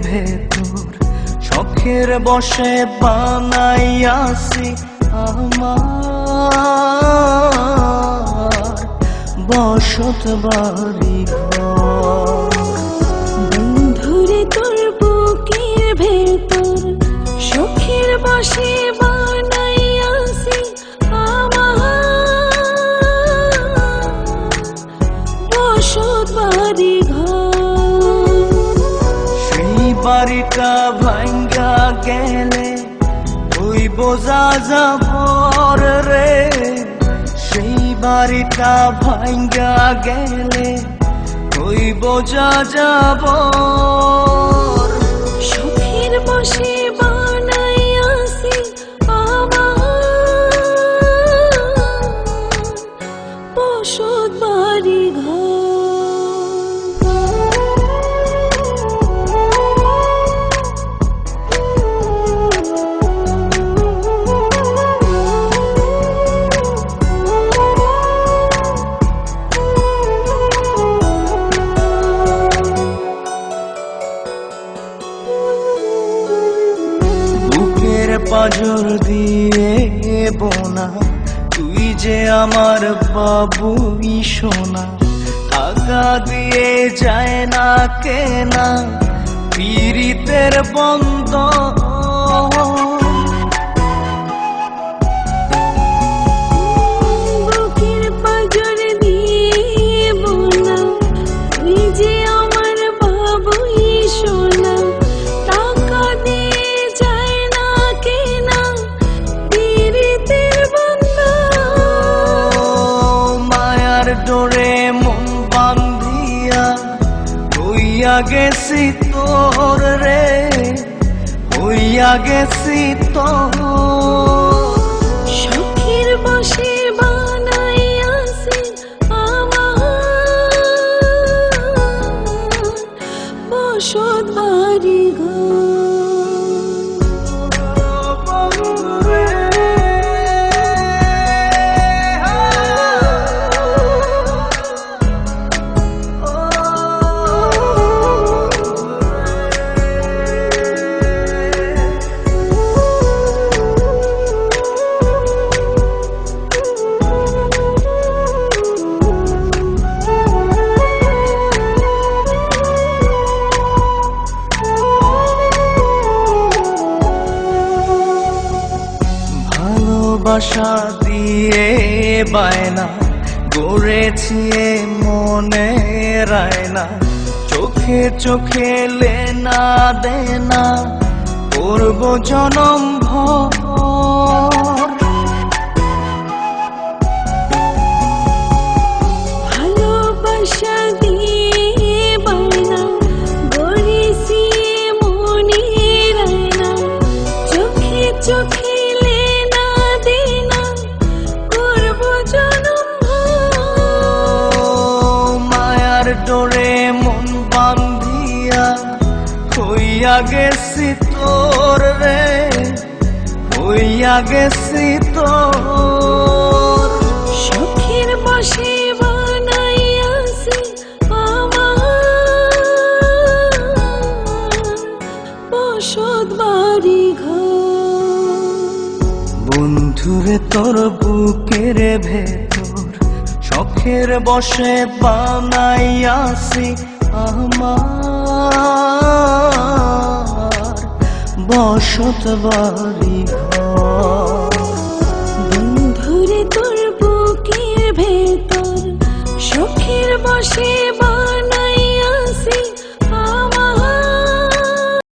ভেতর শখের বসে বানাইয়াছি আমার বসত বাড়ি ঘর। বন্ধুরে তোর বুকের ভেতর শখের বসে বানাইয়াছি আমার বসত বাড়ি ঘর। সেই বাড়িটা ভাঙ্গা গেলে ওই বোঝা যাবর রে, সেই বাড়িটা ভাঙ্গা গেলে ওই বোঝা যাবর। শখের বসে বানাইয়াছি আমার বসত বাড়ি ঘর। পাজর দিয়ে বোনা তুই যে আমার বাবুই সোনা, টাকা দিয়ে যায় না কেনা পীড়িতের বন্ধন। বুকের পাজর দিয়ে বোনা তুই যে আমার বাবুই সোনা, টাকা দিয়ে যায় না কেনা পীড়িতের বন্ধন। মায়ার ডোরে মন বান্ধিয়া হইয়া গেছি তোর রে, হইয়া গেছি তোর। শখের বসে বানাইয়াছি আমার বসত বাড়ি ঘর। ভালোবাসা দিয়ে বায়না গড়েছি মনে রায়না, চোখে চোখে লেনা দেনা করব জনম ভর। ভালোবাসা দিয়ে বায়না গড়েছি মনে রায়না, চোখে চোখে লেনা দেনা করব জনম ভর। মায়ার ডোরে মন বান্ধিয়া হইয়া গেছি তোর রে, হইয়া গেছি তোর। শখের বসে বানাইয়াছি আমার বসত বাড়ি ঘর। বন্ধুরে তোর বুকের ভেতর শখের বসে বানাইয়াছি আমার বসত বাড়ি ঘর। বন্ধুরে তোর বুকের ভেতর শখের বসে